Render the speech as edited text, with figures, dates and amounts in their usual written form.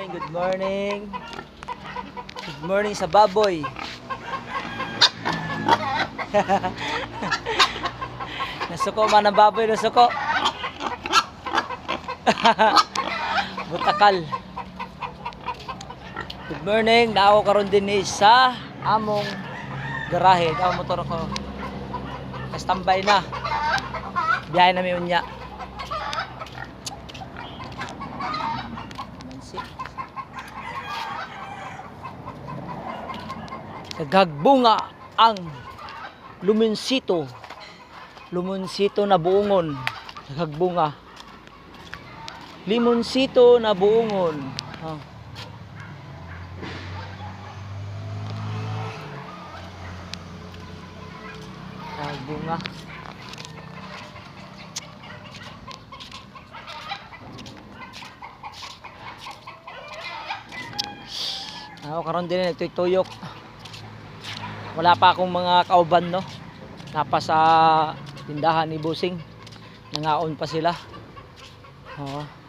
morning, good morning. Good morning sa baboy. Nasuko man ang baboy, nasuko. Butakal. Good morning, naaw karon din sa among garahe. Daw motor ko. Standby na. Biyahe na mi unya. Nagagbunga ang lumonsito. Lumonsito na buongon. Nagagbunga. Limonsito na buongon. Oh. Nagbunga. Ako karon din nagtuyok. Wala pa akong mga kauban, no. Napa sa tindahan ni Busing. Nangaon pa sila. Oo.